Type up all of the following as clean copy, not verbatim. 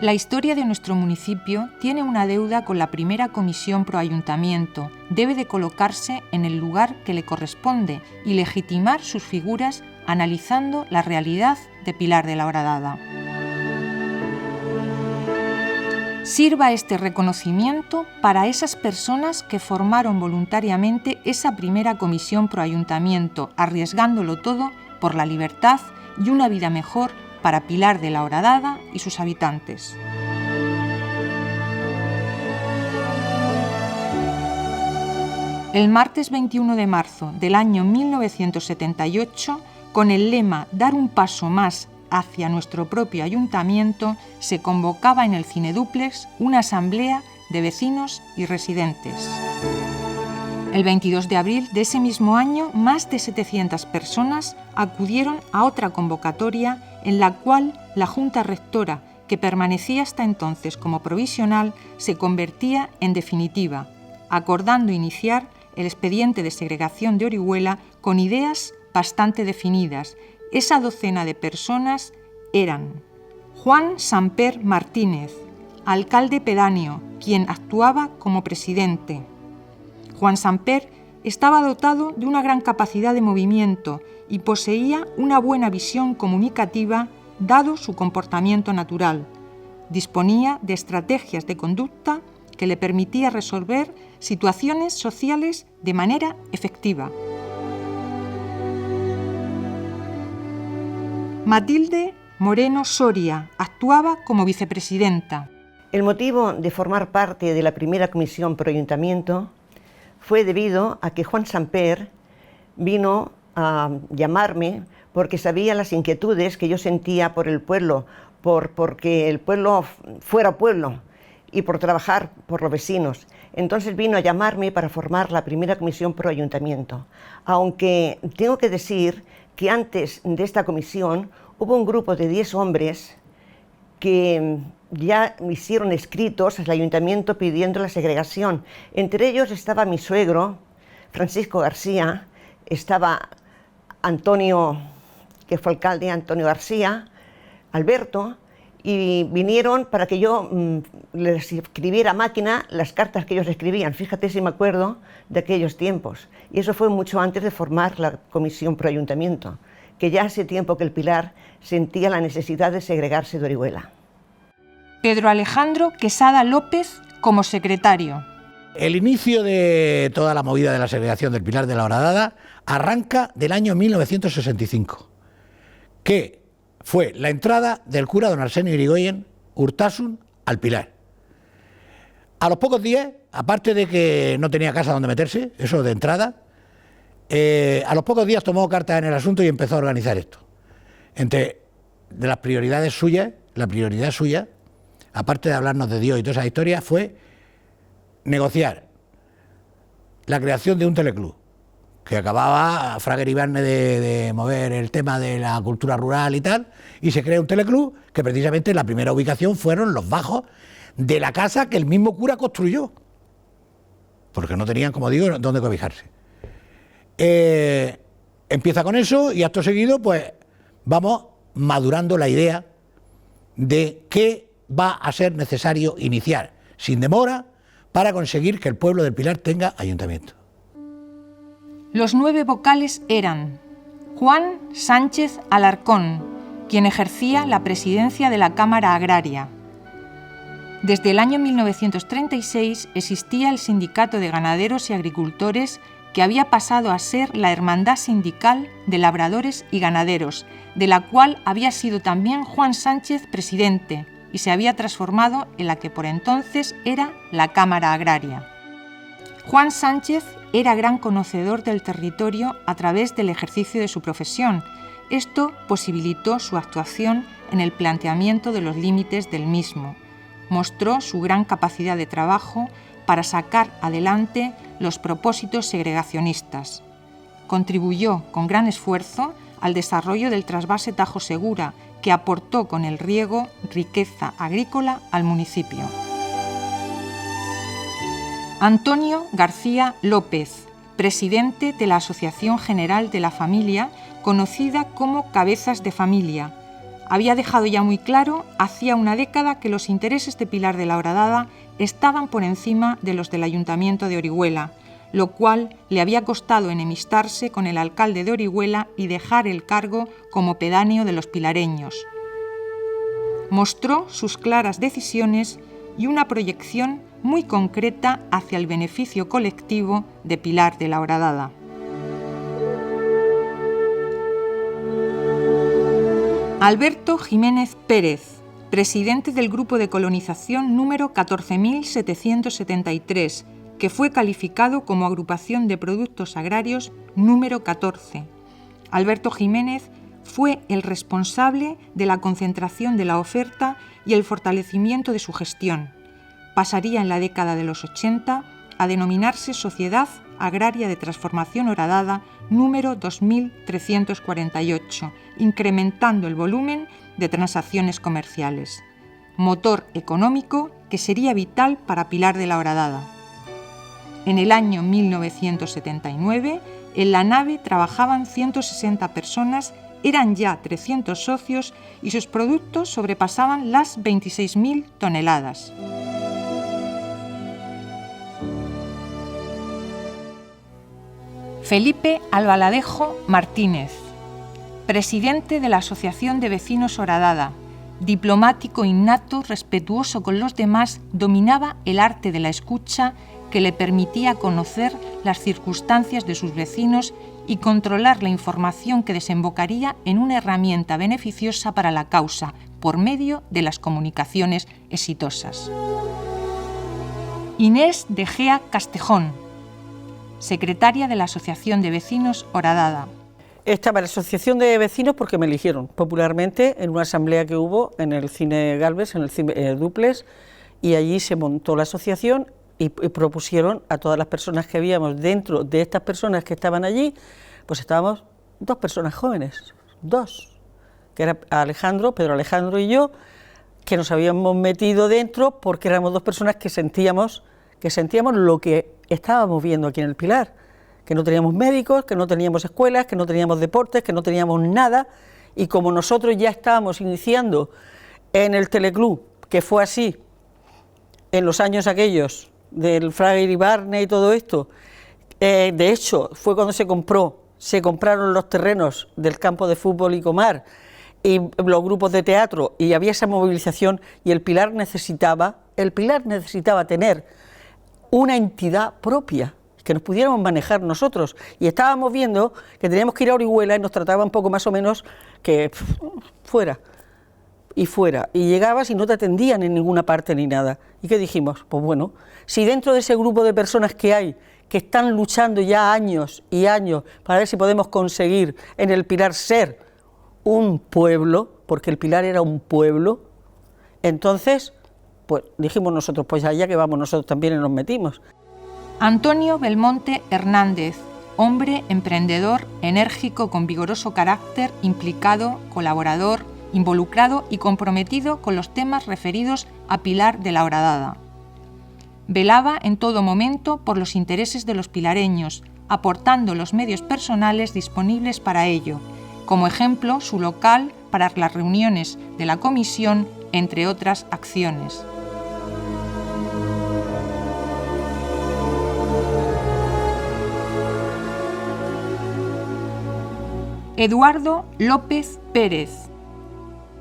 La historia de nuestro municipio tiene una deuda con la primera comisión pro ayuntamiento. Debe de colocarse en el lugar que le corresponde y legitimar sus figuras analizando la realidad de Pilar de la Horadada. Sirva este reconocimiento para esas personas que formaron voluntariamente esa primera comisión pro ayuntamiento, arriesgándolo todo por la libertad y una vida mejor para Pilar de la Horadada y sus habitantes. El martes 21 de marzo del año 1978, con el lema «Dar un paso más hacia nuestro propio ayuntamiento», se convocaba en el Cinedúplex una asamblea de vecinos y residentes. El 22 de abril de ese mismo año, más de 700 personas acudieron a otra convocatoria en la cual la Junta Rectora, que permanecía hasta entonces como provisional, se convertía en definitiva, acordando iniciar el expediente de segregación de Orihuela con ideas bastante definidas. Esa docena de personas eran Juan Samper Martínez, alcalde pedáneo, quien actuaba como presidente. Juan Samper estaba dotado de una gran capacidad de movimiento y poseía una buena visión comunicativa dado su comportamiento natural. Disponía de estrategias de conducta que le permitía resolver situaciones sociales de manera efectiva. Matilde Moreno Soria actuaba como vicepresidenta. El motivo de formar parte de la primera comisión pro ayuntamiento fue debido a que Juan Samper vino a llamarme porque sabía las inquietudes que yo sentía por el pueblo, porque el pueblo fuera pueblo y por trabajar por los vecinos. Entonces vino a llamarme para formar la primera comisión pro ayuntamiento. Aunque tengo que decir que antes de esta comisión hubo un grupo de 10 hombres que ya hicieron escritos al ayuntamiento pidiendo la segregación. Entre ellos estaba mi suegro, Francisco García, estaba Antonio, que fue alcalde, Antonio García, Alberto, y vinieron para que yo les escribiera a máquina las cartas que ellos escribían. Fíjate si me acuerdo de aquellos tiempos. Y eso fue mucho antes de formar la comisión pro ayuntamiento, que ya hace tiempo que el Pilar sentía la necesidad de segregarse de Orihuela. Pedro Alejandro Quesada López como secretario. El inicio de toda la movida de la segregación del Pilar de la Horadada arranca del año 1965, que fue la entrada del cura don Arsenio Irigoyen Urtasun al Pilar. A los pocos días, aparte de que no tenía casa donde meterse, eso de entrada, a los pocos días tomó cartas en el asunto y empezó a organizar esto. Entre de las prioridades suyas, la prioridad suya, aparte de hablarnos de Dios y toda esa historia, fue negociar la creación de un teleclub, que acababa Frager Ibarne de mover el tema de la cultura rural y tal, y se crea un teleclub que precisamente la primera ubicación fueron los bajos de la casa que el mismo cura construyó, porque no tenían, como digo, dónde cobijarse. Empieza con eso y acto seguido pues vamos madurando la idea de qué va a ser necesario iniciar sin demora para conseguir que el pueblo del Pilar tenga ayuntamiento. Los 9 vocales eran Juan Sánchez Alarcón, quien ejercía la presidencia de la Cámara Agraria. Desde el año 1936 existía el Sindicato de Ganaderos y Agricultores, que había pasado a ser la Hermandad Sindical de Labradores y Ganaderos, de la cual había sido también Juan Sánchez presidente, y se había transformado en la que por entonces era la Cámara Agraria. Juan Sánchez era gran conocedor del territorio a través del ejercicio de su profesión. Esto posibilitó su actuación en el planteamiento de los límites del mismo. Mostró su gran capacidad de trabajo para sacar adelante los propósitos segregacionistas. Contribuyó con gran esfuerzo al desarrollo del trasvase Tajo Segura, que aportó con el riego riqueza agrícola al municipio. Antonio García López, presidente de la Asociación General de la Familia, conocida como Cabezas de Familia. había dejado ya muy claro hacía una década que los intereses de Pilar de la Horadada estaban por encima de los del Ayuntamiento de Orihuela, lo cual le había costado enemistarse con el alcalde de Orihuela y dejar el cargo como pedáneo de los pilareños. Mostró sus claras decisiones y una proyección muy concreta hacia el beneficio colectivo de Pilar de la Horadada. Alberto Jiménez Pérez, presidente del Grupo de Colonización número 14.773, que fue calificado como Agrupación de Productos Agrarios número 14. Alberto Jiménez fue el responsable de la concentración de la oferta y el fortalecimiento de su gestión. Pasaría en la década de los 80 a denominarse Sociedad Agraria de Transformación Horadada número 2348, incrementando el volumen de transacciones comerciales. Motor económico que sería vital para Pilar de la Horadada. En el año 1979, en la nave trabajaban 160 personas, eran ya 300 socios y sus productos sobrepasaban las 26.000 toneladas. Felipe Albaladejo Martínez, presidente de la Asociación de Vecinos Horadada, diplomático innato, respetuoso con los demás, dominaba el arte de la escucha que le permitía conocer las circunstancias de sus vecinos y controlar la información que desembocaría en una herramienta beneficiosa para la causa por medio de las comunicaciones exitosas. Inés de Gea Castejón, secretaria de la Asociación de Vecinos Horadada. Estaba en la Asociación de Vecinos porque me eligieron popularmente en una asamblea que hubo en el Cine Galvez, en el Cine Duplex, y allí se montó la asociación y propusieron a todas las personas que habíamos dentro de estas personas que estaban allí, pues estábamos 2 personas jóvenes, 2, que era Pedro Alejandro y yo, que nos habíamos metido dentro porque éramos 2 personas que sentíamos lo que estábamos viendo aquí en el Pilar, que no teníamos médicos, que no teníamos escuelas, que no teníamos deportes, que no teníamos nada, y como nosotros ya estábamos iniciando en el Teleclub, que fue así, en los años aquellos, del Frager y Barney y todo esto, de hecho, fue cuando se compraron los terrenos del campo de fútbol y Comar, y los grupos de teatro, y había esa movilización, y el Pilar necesitaba tener una entidad propia, que nos pudiéramos manejar nosotros, y estábamos viendo que teníamos que ir a Orihuela y nos trataban un poco más o menos que fuera, y llegabas y no te atendían en ninguna parte ni nada. ¿Y qué dijimos? Pues bueno, si dentro de ese grupo de personas que hay, que están luchando ya años y años para ver si podemos conseguir en el Pilar ser un pueblo, porque el Pilar era un pueblo, entonces pues dijimos nosotros, pues allá que vamos nosotros también y nos metimos. Antonio Belmonte Hernández, hombre emprendedor, enérgico, con vigoroso carácter, implicado, colaborador, involucrado y comprometido con los temas referidos a Pilar de la Horadada. Velaba en todo momento por los intereses de los pilareños, aportando los medios personales disponibles para ello, como ejemplo su local para las reuniones de la comisión, entre otras acciones. Eduardo López Pérez.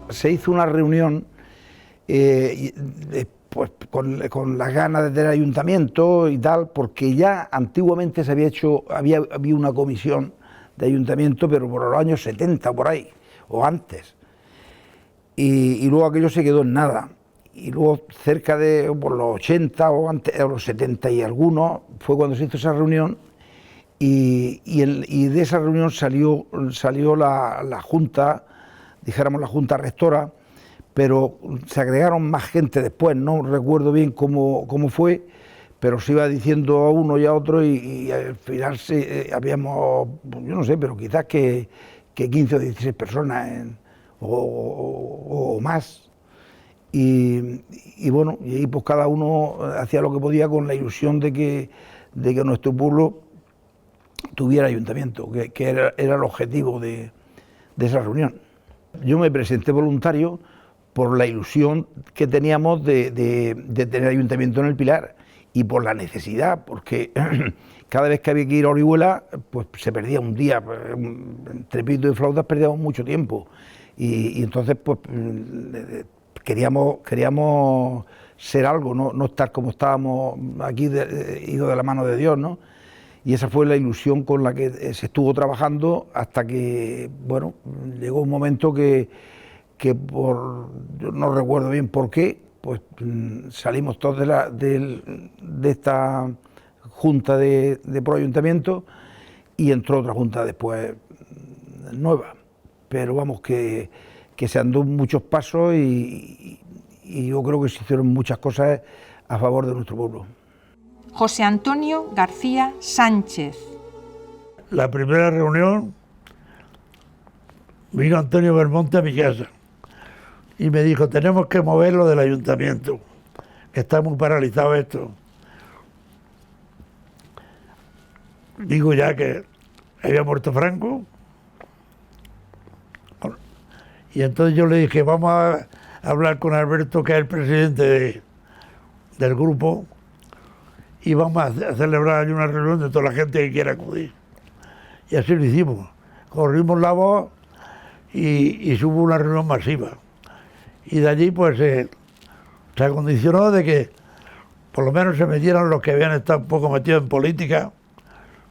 Se hizo una reunión pues, con las ganas del ayuntamiento y tal, porque ya antiguamente se había una comisión de ayuntamiento, pero por los años 70 por ahí, o antes, y luego aquello se quedó en nada, y luego cerca de por los 80 o antes, de los 70 y algunos, fue cuando se hizo esa reunión. Y de esa reunión salió la Junta, dijéramos la Junta Rectora, pero se agregaron más gente después, no recuerdo bien cómo fue, pero se iba diciendo a uno y a otro y al final habíamos, yo no sé, pero quizás que 15 o 16 personas o más. Y bueno, y ahí pues cada uno hacía lo que podía con la ilusión de que nuestro pueblo tuviera ayuntamiento, que era el objetivo de esa reunión. Yo me presenté voluntario por la ilusión que teníamos de tener ayuntamiento en el Pilar y por la necesidad, porque cada vez que había que ir a Orihuela, pues se perdía un día, entre pitos y flautas perdíamos mucho tiempo y entonces pues queríamos ser algo, no estar como estábamos aquí, ido de la mano de Dios, ¿no? Y esa fue la ilusión con la que se estuvo trabajando hasta que, bueno, llegó un momento que yo no recuerdo bien por qué, pues salimos todos de esta junta de proayuntamiento y entró otra junta después nueva. Pero vamos, que se andó muchos pasos y yo creo que se hicieron muchas cosas a favor de nuestro pueblo. José Antonio García Sánchez. La primera reunión vino Antonio Belmonte a mi casa y me dijo: tenemos que moverlo del ayuntamiento, que está muy paralizado esto. Digo ya que había muerto Franco, y entonces yo le dije: vamos a hablar con Alberto, que es el presidente del grupo, y vamos a celebrar una reunión de toda la gente que quiera acudir. Y así lo hicimos. Corrimos la voz y hubo una reunión masiva. Y de allí pues se acondicionó de que por lo menos se metieran los que habían estado un poco metidos en política,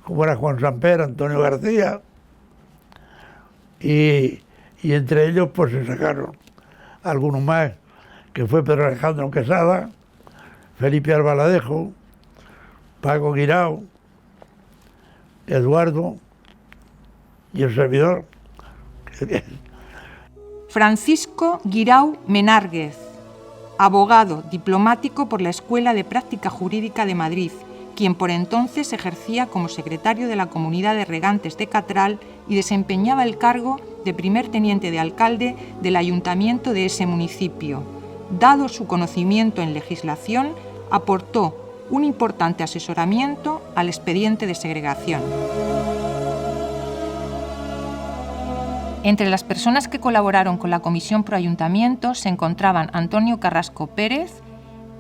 como era Juan Samper, Antonio García, y entre ellos pues se sacaron algunos más, que fue Pedro Alejandro Quesada, Felipe Albaladejo, Paco Guirao, Eduardo y el servidor. Francisco Guirao Menárguez, abogado diplomático por la Escuela de Práctica Jurídica de Madrid, quien por entonces ejercía como secretario de la Comunidad de Regantes de Catral y desempeñaba el cargo de primer teniente de alcalde del ayuntamiento de ese municipio. Dado su conocimiento en legislación, aportó un importante asesoramiento al expediente de segregación. Entre las personas que colaboraron con la Comisión Pro Ayuntamiento se encontraban Antonio Carrasco Pérez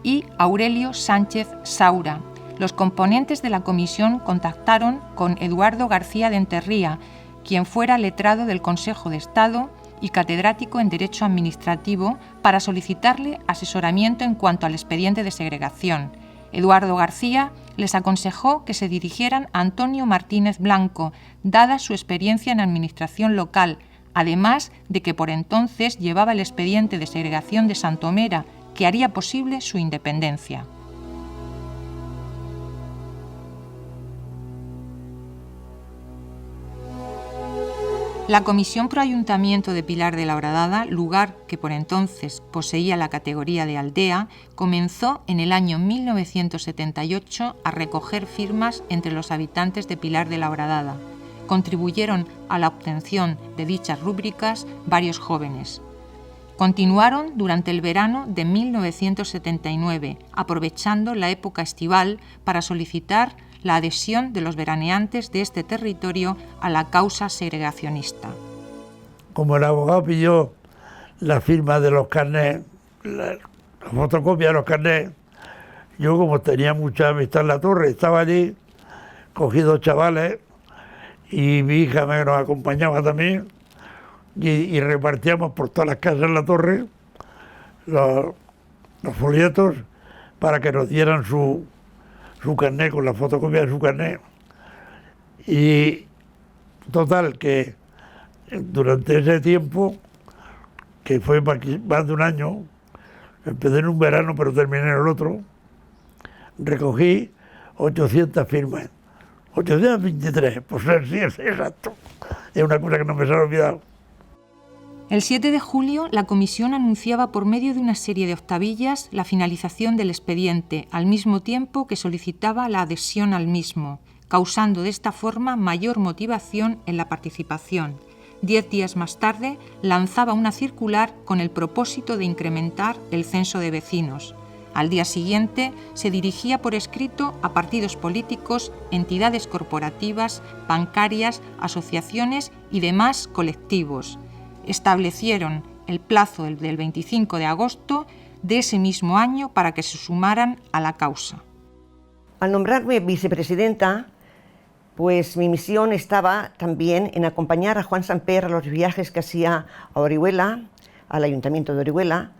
y Aurelio Sánchez Saura. Los componentes de la comisión contactaron con Eduardo García de Enterría, quien fuera letrado del Consejo de Estado y catedrático en Derecho Administrativo, para solicitarle asesoramiento en cuanto al expediente de segregación. Eduardo García les aconsejó que se dirigieran a Antonio Martínez Blanco, dada su experiencia en administración local, además de que por entonces llevaba el expediente de segregación de Santomera, que haría posible su independencia. La Comisión Pro Ayuntamiento de Pilar de la Horadada, lugar que por entonces poseía la categoría de aldea, comenzó en el año 1978 a recoger firmas entre los habitantes de Pilar de la Horadada. Contribuyeron a la obtención de dichas rúbricas varios jóvenes. Continuaron durante el verano de 1979, aprovechando la época estival para solicitar la adhesión de los veraneantes de este territorio a la causa segregacionista. Como el abogado pidió la firma de los carnés, la fotocopia de los carnés, yo, como tenía mucha amistad en la torre, estaba allí, cogí 2 chavales y mi hija me nos acompañaba también, y repartíamos por todas las casas en la torre los folletos para que nos dieran su carnet, con la fotocopia de su carnet. Y total, que durante ese tiempo, que fue más de un año, empecé en un verano pero terminé en el otro, recogí 800 firmas, 823, pues sí, es exacto, es una cosa que no me se ha olvidado. El 7 de julio, la comisión anunciaba por medio de una serie de octavillas la finalización del expediente, al mismo tiempo que solicitaba la adhesión al mismo, causando de esta forma mayor motivación en la participación. 10 días más tarde, lanzaba una circular con el propósito de incrementar el censo de vecinos. Al día siguiente, se dirigía por escrito a partidos políticos, entidades corporativas, bancarias, asociaciones y demás colectivos. establecieron el plazo del 25 de agosto de ese mismo año para que se sumaran a la causa. Al nombrarme vicepresidenta, pues mi misión estaba también en acompañar a Juan Samper a los viajes que hacía a Orihuela, al Ayuntamiento de Orihuela,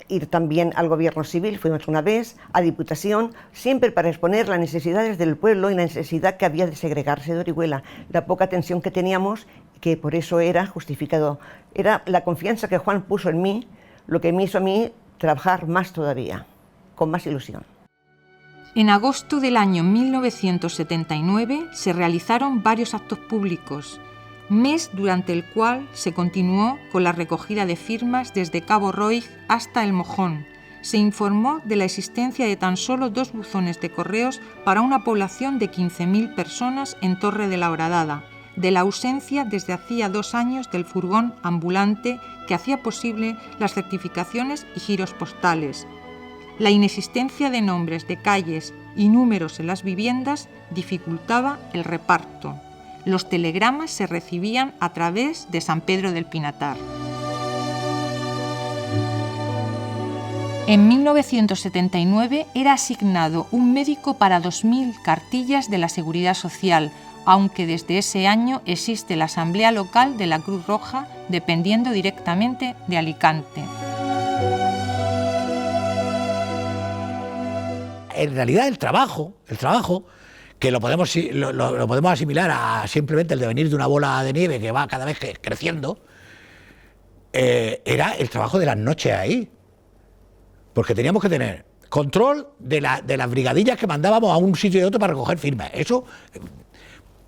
ir también al Gobierno Civil, fuimos una vez, a Diputación, siempre para exponer las necesidades del pueblo y la necesidad que había de segregarse de Orihuela, la poca atención que teníamos, que por eso era justificado. Era la confianza que Juan puso en mí, lo que me hizo a mí trabajar más todavía, con más ilusión. En agosto del año 1979 se realizaron varios actos públicos, mes durante el cual se continuó con la recogida de firmas desde Cabo Roig hasta El Mojón. Se informó de la existencia de tan solo 2 buzones de correos para una población de 15.000 personas en Torre de la Horadada, de la ausencia desde hacía 2 años del furgón ambulante que hacía posible las certificaciones y giros postales. La inexistencia de nombres de calles y números en las viviendas dificultaba el reparto. Los telegramas se recibían a través de San Pedro del Pinatar. En 1979 era asignado un médico para 2.000 cartillas de la Seguridad Social, aunque desde ese año existe la Asamblea Local de la Cruz Roja, dependiendo directamente de Alicante. En realidad el trabajo, que lo podemos asimilar a simplemente el devenir de una bola de nieve que va cada vez creciendo, era el trabajo de las noches ahí. Porque teníamos que tener control de las brigadillas que mandábamos a un sitio y otro para recoger firmas. Eso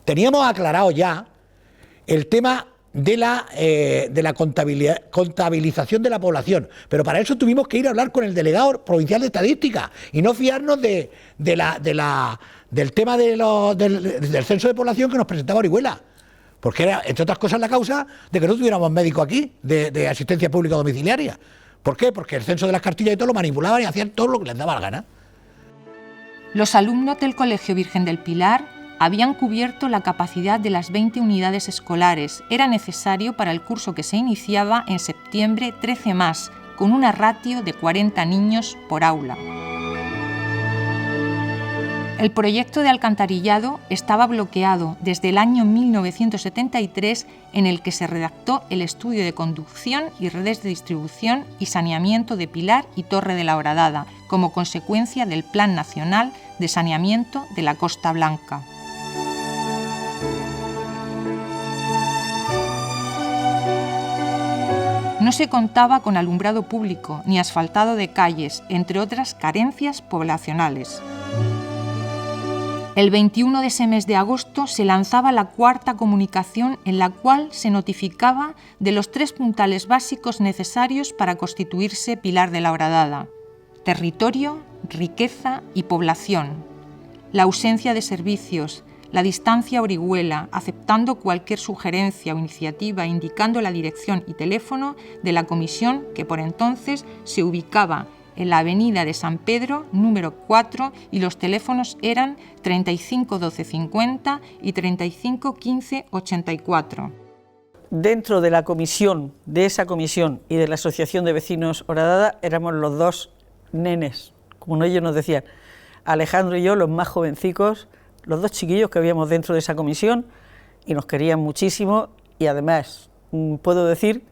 teníamos aclarado ya el tema de la contabilización de la población, pero para eso tuvimos que ir a hablar con el delegado provincial de estadística y no fiarnos del tema del censo de población que nos presentaba Orihuela, porque era, entre otras cosas, la causa de que no tuviéramos médico aquí de asistencia pública domiciliaria. ¿Por qué? Porque el censo de las cartillas y todo lo manipulaban y hacían todo lo que les daba la gana. Los alumnos del Colegio Virgen del Pilar habían cubierto la capacidad de las 20 unidades escolares. Era necesario para el curso que se iniciaba en septiembre 13 más, con una ratio de 40 niños por aula. El proyecto de alcantarillado estaba bloqueado desde el año 1973, en el que se redactó el estudio de conducción y redes de distribución y saneamiento de Pilar y Torre de la Horadada, como consecuencia del Plan Nacional de Saneamiento de la Costa Blanca. No se contaba con alumbrado público ni asfaltado de calles, entre otras carencias poblacionales. El 21 de ese mes de agosto se lanzaba la 4ª comunicación, en la cual se notificaba de los 3 puntales básicos necesarios para constituirse Pilar de la Horadada: territorio, riqueza y población. La ausencia de servicios, la distancia a Orihuela, aceptando cualquier sugerencia o iniciativa, indicando la dirección y teléfono de la comisión, que por entonces se ubicaba en la avenida de San Pedro, número 4, y los teléfonos eran 35 12 50 y 35 15 84. Dentro de la comisión, de esa comisión y de la Asociación de Vecinos Horadada, éramos los 2 nenes, como ellos nos decían, Alejandro y yo, los más jovencicos, los 2 chiquillos que habíamos dentro de esa comisión, y nos querían muchísimo, y además puedo decir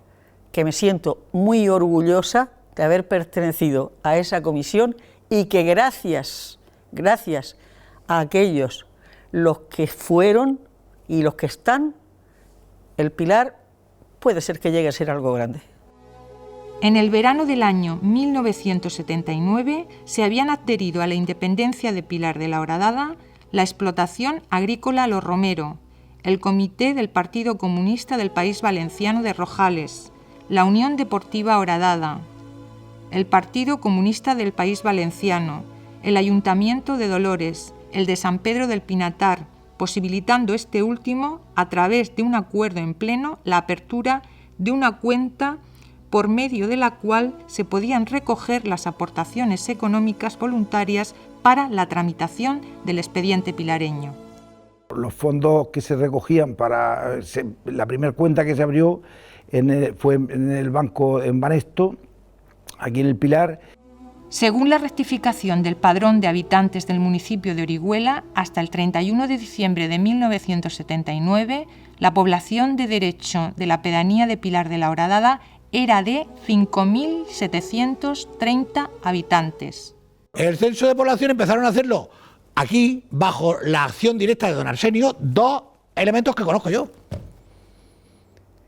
que me siento muy orgullosa de haber pertenecido a esa comisión, y que gracias a aquellos, los que fueron y los que están, el Pilar puede ser que llegue a ser algo grande. En el verano del año 1979 se habían adherido a la independencia de Pilar de la Horadada la explotación agrícola Los Romero, el Comité del Partido Comunista del País Valenciano de Rojales, la Unión Deportiva Horadada, el Partido Comunista del País Valenciano, el Ayuntamiento de Dolores, el de San Pedro del Pinatar, posibilitando este último, a través de un acuerdo en pleno, la apertura de una cuenta por medio de la cual se podían recoger las aportaciones económicas voluntarias para la tramitación del expediente pilareño. Los fondos que se recogían para la primera cuenta que se abrió fue en el banco en Banesto, aquí en el Pilar. Según la rectificación del padrón de habitantes del municipio de Orihuela, hasta el 31 de diciembre de 1979, la población de derecho de la pedanía de Pilar de la Horadada era de 5.730 habitantes. El censo de población empezaron a hacerlo aquí, bajo la acción directa de don Arsenio, dos elementos que conozco yo.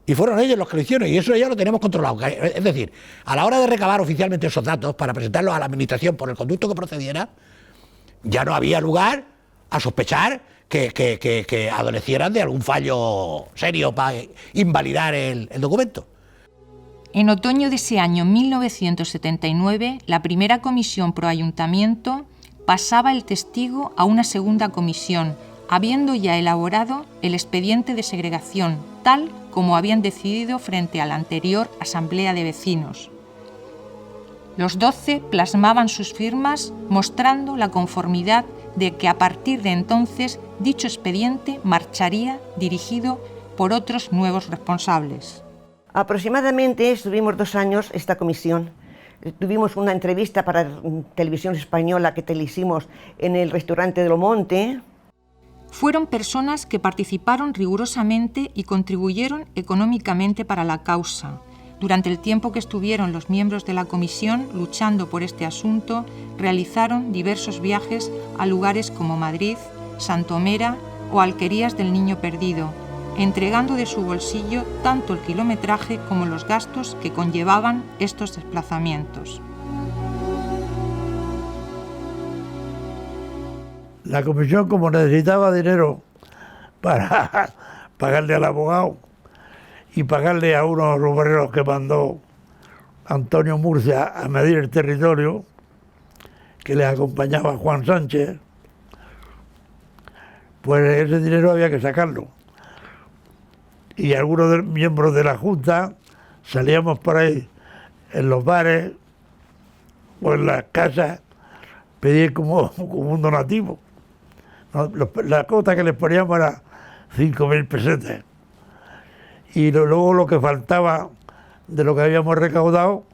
Y fueron ellos los que lo hicieron, y eso ya lo tenemos controlado. Es decir, a la hora de recabar oficialmente esos datos para presentarlos a la administración por el conducto que procediera, ya no había lugar a sospechar que adolecieran de algún fallo serio para invalidar el documento. En otoño de ese año 1979, la primera comisión pro ayuntamiento pasaba el testigo a una segunda comisión, habiendo ya elaborado el expediente de segregación, tal como habían decidido frente a la anterior asamblea de vecinos. Los 12 plasmaban sus firmas mostrando la conformidad de que a partir de entonces dicho expediente marcharía dirigido por otros nuevos responsables. Aproximadamente estuvimos 2 años esta comisión. Tuvimos una entrevista para Televisión Española que le hicimos en el restaurante de Lomonte. Fueron personas que participaron rigurosamente y contribuyeron económicamente para la causa. Durante el tiempo que estuvieron los miembros de la comisión luchando por este asunto, realizaron diversos viajes a lugares como Madrid, Santomera o Alquerías del Niño Perdido, entregando de su bolsillo tanto el kilometraje como los gastos que conllevaban estos desplazamientos. La comisión, como necesitaba dinero para pagarle al abogado y pagarle a unos obreros que mandó Antonio Murcia a medir el territorio, que les acompañaba Juan Sánchez, pues ese dinero había que sacarlo. Y algunos de los miembros de la Junta salíamos por ahí en los bares o en las casas, pedir como un donativo. La cuota que les poníamos era 5.000 pesetas. Y luego lo que faltaba de lo que habíamos recaudado,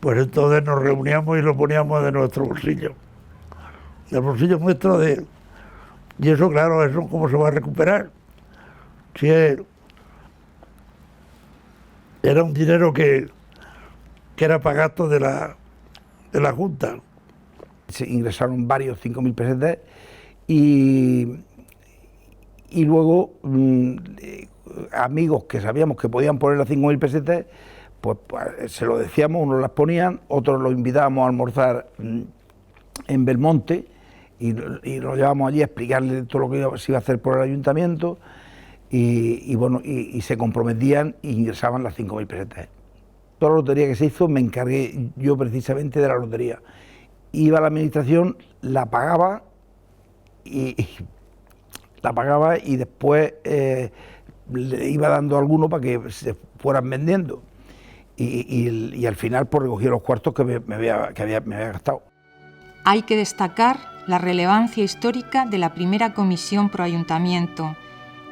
pues entonces nos reuníamos y lo poníamos de nuestro bolsillo. Del bolsillo nuestro y eso, claro, eso cómo se va a recuperar. Si era un dinero que era para gastos de la Junta. Se ingresaron varios 5.000 pesetas y luego amigos que sabíamos que podían poner las 5.000 pesetas, pues se lo decíamos, unos las ponían, otros los invitábamos a almorzar en Belmonte y nos llevábamos allí a explicarles todo lo que se iba a hacer por el ayuntamiento y se comprometían e ingresaban las 5.000 pesetas. Toda la lotería que se hizo me encargué yo precisamente de la lotería. Iba a la administración, la pagaba y después le iba dando a alguno para que se fueran vendiendo y al final pues recogí los cuartos que me había gastado. Hay que destacar la relevancia histórica de la primera comisión pro ayuntamiento,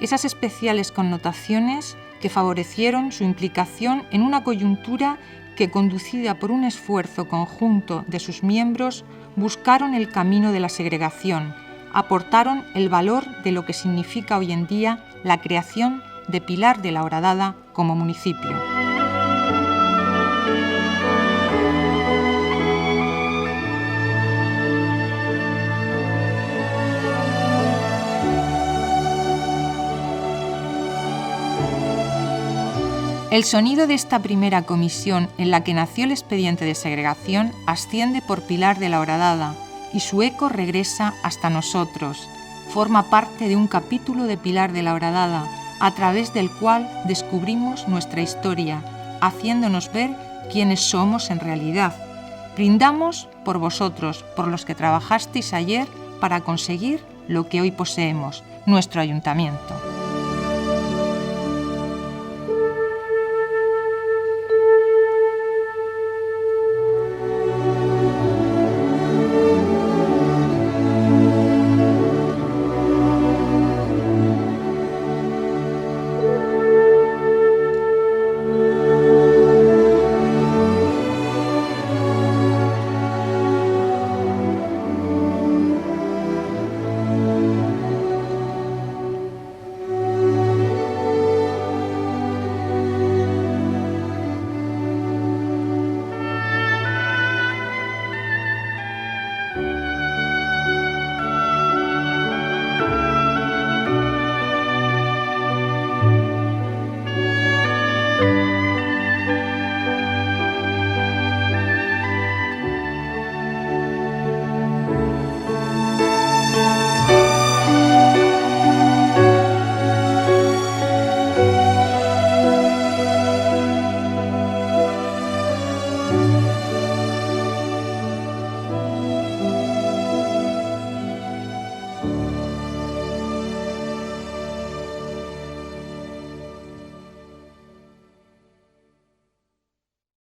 esas especiales connotaciones que favorecieron su implicación en una coyuntura que, conducida por un esfuerzo conjunto de sus miembros, buscaron el camino de la segregación, aportaron el valor de lo que significa hoy en día la creación de Pilar de la Horadada como municipio. El sonido de esta primera comisión en la que nació el expediente de segregación asciende por Pilar de la Horadada y su eco regresa hasta nosotros. Forma parte de un capítulo de Pilar de la Horadada, a través del cual descubrimos nuestra historia, haciéndonos ver quiénes somos en realidad. Brindamos por vosotros, por los que trabajasteis ayer para conseguir lo que hoy poseemos, nuestro ayuntamiento.